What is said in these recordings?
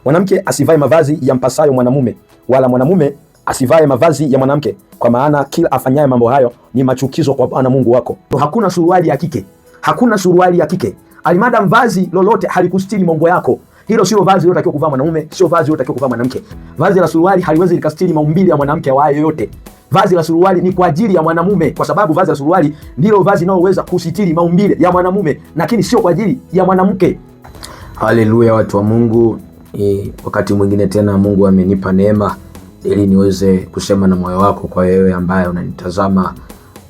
Mwanamke asivae mavazi yampasayo mwanamume, wala mwanamume asivae mavazi ya mwanamke, kwa maana kila afanyaye mambo hayo ni machukizo kwa Bwana Mungu wako. Hakuna suruali ya kike, hakuna suruali ya kike. Alimadam vazi lolote halikustiri maungo yako, hilo sio vazi lilotakiwa kuvaa mwanamume, sio vazi lilotakiwa kuvaa mwanamke. Vazi la suruali haliwezi likastiri maumbile ya mwanamke awaye yoyote. Vazi la suruali ni kwa ajili ya mwanamume, kwa sababu vazi la suruali ndilo vazi linaloweza kusitiri maumbile ya mwanamume, lakini sio kwa ajili ya mwanamke. Haleluya, watu wa Mungu. Wakati mwingine tena Mungu amenipa neema ili niweze kusema na moyo wako, kwa wewe ambaye unanitazama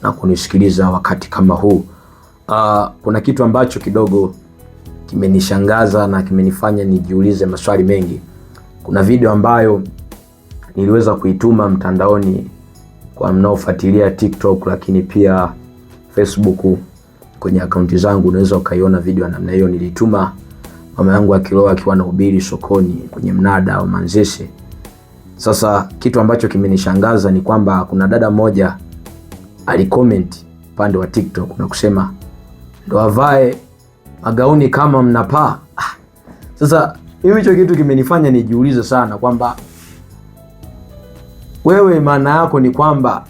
na kunisikiliza wakati kama huu. Kuna kitu ambacho kidogo kimenishangaza na kimenifanya nijiulize maswali mengi. Kuna video ambayo niliweza kuituma mtandaoni kwa mnaofuatilia TikTok, lakini pia Facebook kwenye akaunti zangu unaweza ukaiona video ya namna hiyo. Nilituma mama yangu akiloa akiwa anahubiri sokoni kwenye mnada wa Manzese. Sasa kitu ambacho kimenishangaza ni kwamba kuna dada mmoja alicomment upande wa TikTok na kusema ndo avae magauni kama mnapaa. Sasa hicho kitu kimenifanya nijiulize sana kwamba wewe maana yako ni kwamba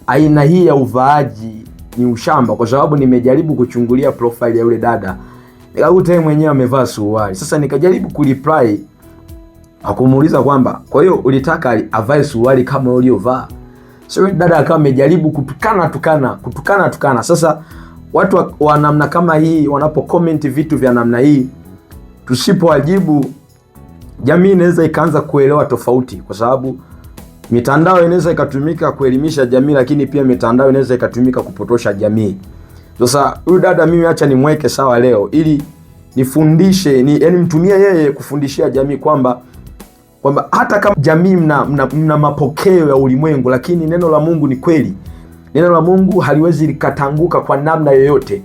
aina hii ya uvaaji ni ushamba, kwa sababu nimejaribu kuchungulia profile ya yule dada nikakuta yeye mwenyewe amevaa suruali. Sasa nikajaribu kureply akumuuliza kwamba kwa hiyo ulitaka avae suruali kama uliovaa? Sio, dada akawa amejaribu kutukana. Sasa watu wa namna kama hii wanapo comment vitu vya namna hii, tusipowajibu jamii inaweza ikaanza kuelewa tofauti, kwa sababu mitandao inaweza ikatumika kuelimisha jamii, lakini pia mitandao inaweza ikatumika kupotosha jamii. Sasa huyu dada mimi acha nimweke sawa leo ili nifundishe, yani mtumie yeye kufundishia jamii kwamba hata kama jamii mna mapokeo ya ulimwengu, lakini neno la Mungu ni kweli. Neno la Mungu haliwezi likatanguka kwa namna yoyote.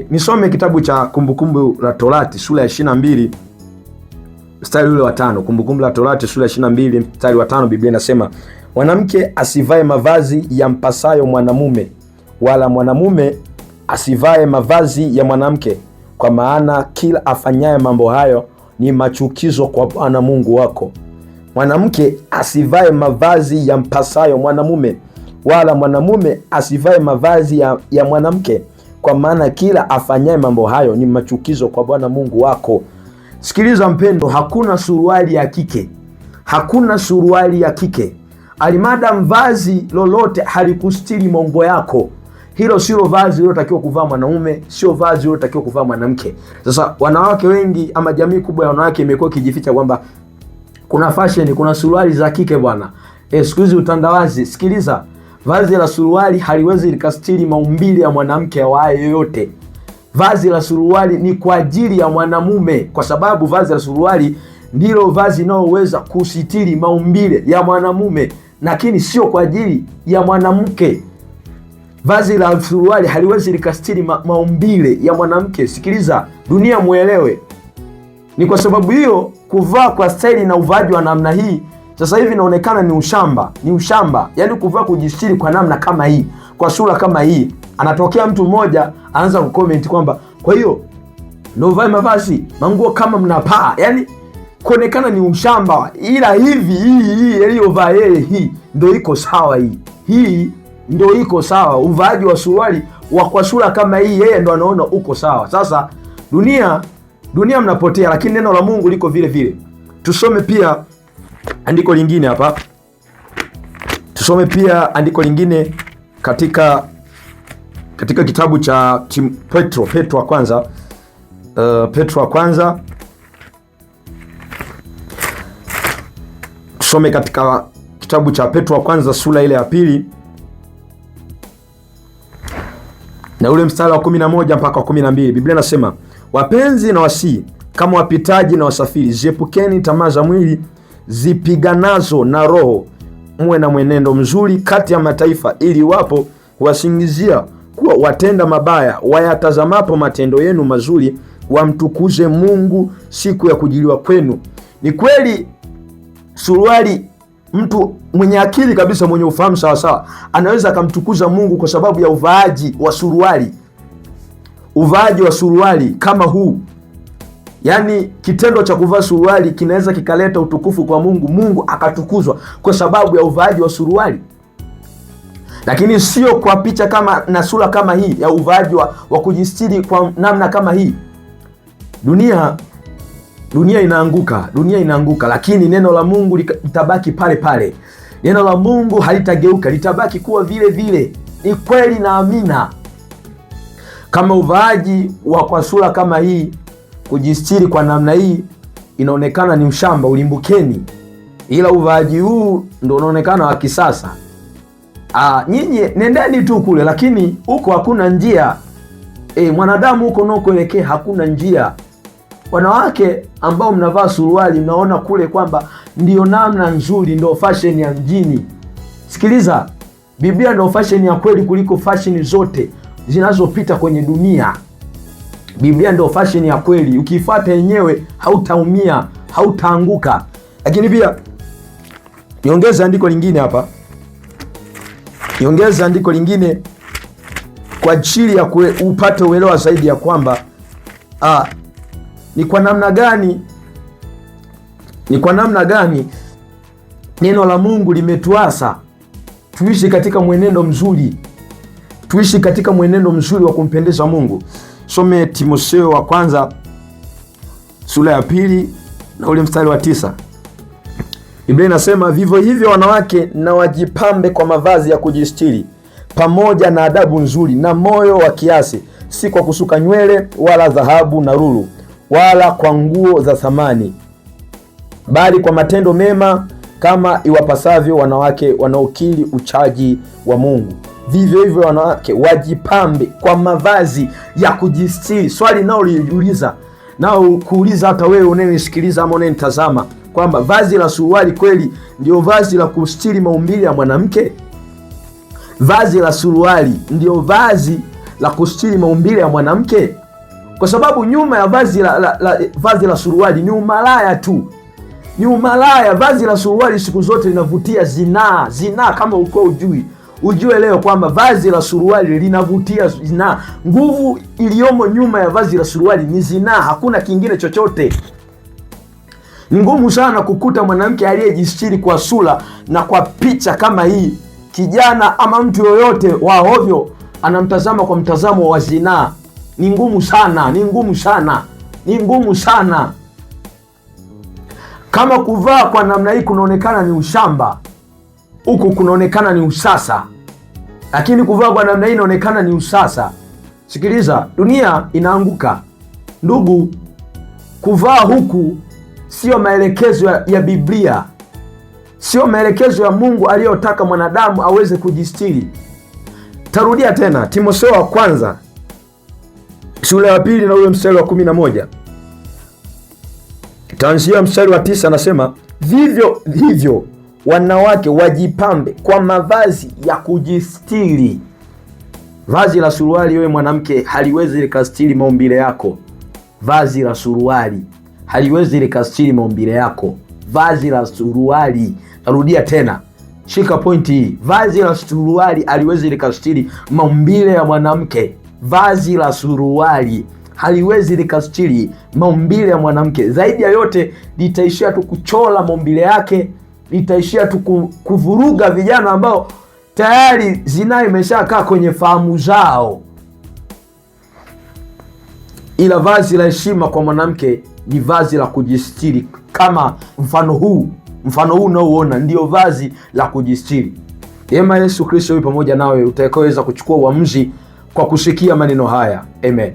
Nisome kitabu cha Kumbukumbu la Torati sura ya 22 mstari ule wa 5. Kumbukumbu la Torati sura ya 22 mstari wa 5, Biblia inasema, mwanamke asivae mavazi yampasayo mwanamume, wala mwanamume asivae mavazi ya mwanamke, kwa maana kila afanyaye mambo hayo ni machukizo kwa Bwana Mungu wako. Mwanamke asivae mavazi yampasayo mwanamume, wala mwanamume asivae mavazi ya mwanamke, kwa maana kila afanyaye mambo hayo ni machukizo kwa Bwana Mungu wako. Sikiliza mpendo, hakuna suruali ya kike, hakuna suruali ya kike. Alimadam vazi lolote halikustiri maungo yako, hilo sio vazi lilotakiwa kuvaa mwanaume, sio vazi lilotakiwa kuvaa mwanamke. Sasa wanawake wengi ama jamii kubwa ya wanawake imekuwa kijificha kwamba kuna fashion, kuna suruali za kike bwana. Siku hizi utandawazi. Sikiliza, vazi la suruali haliwezi likastiri maumbile ya mwanamke awaye yoyote. Vazi la suruali ni kwa ajili ya mwanamume, kwa sababu vazi la suruali ndilo vazi linaloweza kusitiri maumbile ya mwanamume, lakini sio kwa ajili ya mwanamke. Vazi la suruali haliwezi likastiri maumbile ya mwanamke. Sikiliza, dunia muelewe. Ni kwa sababu hiyo kuvaa kwa staili na uvaaji wa namna hii sasa hivi inaonekana ni ushamba, ni ushamba. Yaani kuvaa kujistiri kwa namna kama hii, kwa sura kama hii. Anatokea mtu mmoja anaanza kucomment kwamba kwa hiyo ndio vae mavazi manguo kama mnapaa. Yaani kuonekana ni ushamba, ila hivi hii aliyovaa yeye hii ndio iko sawa, hii ndio iko sawa. Uvaaji wa suruali wa kwa sura kama hii yeye ndo anaona uko sawa. Sasa dunia mnapotea, lakini neno la Mungu liko vile vile. Tusome pia andiko lingine hapa. Tusome pia andiko lingine katika kitabu cha Petro wa kwanza. Petro wa kwanza. Tusome katika kitabu cha Petro wa kwanza sura ile ya 2 na ule mstari wa 11 mpaka 12. Biblia inasema, wapenzi na wasii kama wapitaji na wasafiri, ziepukeni tamaa za mwili zipiganazo na roho, muwe na mwenendo mzuri kati ya mataifa, ili wapo wasingizia kuwa watenda mabaya, wayatazamapo matendo yenu mazuri, wamtukuze Mungu siku ya kujiliwa kwenu. Ni kweli suruali, mtu mwenye akili kabisa, mwenye ufahamu sawa sawa, anaweza akamtukuza Mungu kwa sababu ya uvaaji wa suruali. Uvaaji wa suruali kama huu Yaani kitendo cha kuvaa suruali kinaweza kikaleta utukufu kwa Mungu, Mungu akatukuzwa kwa sababu ya uvaaji wa suruali, lakini sio kwa picha kama na sura kama hii ya uvaaji wa kujistiri kwa namna kama hii. Dunia inaanguka, lakini neno la Mungu litabaki pale pale. Neno la Mungu halitageuka, litabaki kuwa vile vile. Ni kweli na amina. Kama uvaaji wa kwa sura kama hii, kujistiri kwa namna hii inaonekana ni ushamba, ulimbukeni. Ila uvaaji huu ndio unaonekana wa kisasa. Nyinyi nendeni tu kule, lakini huko hakuna njia. Mwanadamu huko unakoelekea hakuna njia. Wanawake ambao mnavaa suruali, mnaona kule kwamba ndio namna nzuri, ndio fashion ya mjini. Sikiliza, Biblia ndio fashion ya kweli kuliko fashion zote zinazopita kwenye dunia. Biblia ndio fashion ya kweli. Ukifuata yenyewe hautaumia, hautaanguka. Lakini pia niongeze andiko lingine hapa. Niongeze andiko lingine kwa ajili ya upate uelewa zaidi ya kwamba ni kwa namna gani neno la Mungu limetuasa tuishi katika mwenendo mzuri. Tuishi katika mwenendo mzuri wa kumpendeza Mungu. Some Timotheo wa kwanza sura ya 2 na ule mstari wa 9. Biblia inasema, vivyo hivyo wanawake na wajipambe kwa mavazi ya kujistiri, pamoja na adabu nzuri na moyo wa kiasi, si kwa kusuka nywele wala dhahabu na lulu wala kwa nguo za thamani, bali kwa matendo mema, kama iwapasavyo wanawake wanaokiri uchaji wa Mungu. Vivyo hivyo wanawake wajipambe kwa mavazi ya kujistiri. Swali nao liuliza, nao kuuliza hata wewe unayenisikiliza ama unayenitazama, kwamba vazi la suruali kweli ndio vazi la kustiri maumbile ya mwanamke? Vazi la suruali ndio vazi la kustiri maumbile ya mwanamke? Kwa sababu nyuma ya vazi la suruali ni umalaya tu. Ni umalaya. Vazi la suruali siku zote linavutia zinaa. Kama uko ujue leo kwamba vazi la suruali linavutia zinaa. Nguvu iliyomo nyuma ya vazi la suruali ni zinaa, hakuna kingine chochote. Ni ngumu sana kukuta mwanamke aliyejistiri kwa sura na kwa picha kama hii, kijana ama mtu yoyote wa ovyo anamtazama kwa mtazamo wa zinaa. Ni ngumu sana. Kama kuvaa kwa namna hii kunaonekana ni ushamba, huku kunaonekana ni usasa, lakini kuvaa kwa namna hii inaonekana ni usasa. Sikiliza, dunia inaanguka ndugu. Kuvaa huku sio maelekezo ya Biblia, sio maelekezo ya Mungu aliyotaka mwanadamu aweze kujistiri. Tarudia tena, Timotheo wa kwanza sura ya 2 na ule mstari wa 11. Taanzia mstari wa 9, anasema, vivyo hivyo wanawake wajipambe kwa mavazi ya kujistiri. Vazi la suruali, wewe mwanamke, haliwezi likastiri maumbile yako. Vazi la suruali haliwezi likastiri maumbile yako. Vazi la suruali, narudia tena, shika pointi hii. Vazi la suruali haliwezi likastiri maumbile ya mwanamke. Vazi la suruali haliwezi likastiri maumbile ya mwanamke. Zaidi ya yote, litaishia tu kuchola maumbile yake, litaishia tu kuvuruga vijana ambao tayari zinaa imeshakaa kwenye fahamu zao. Ila vazi la heshima kwa mwanamke ni vazi la kujistiri, kama mfano huu unaoona ndio vazi la kujistiri. Neema Yesu Kristo yu pamoja nawe utakayeweza kuchukua uamuzi kwa kusikia maneno haya. Amen.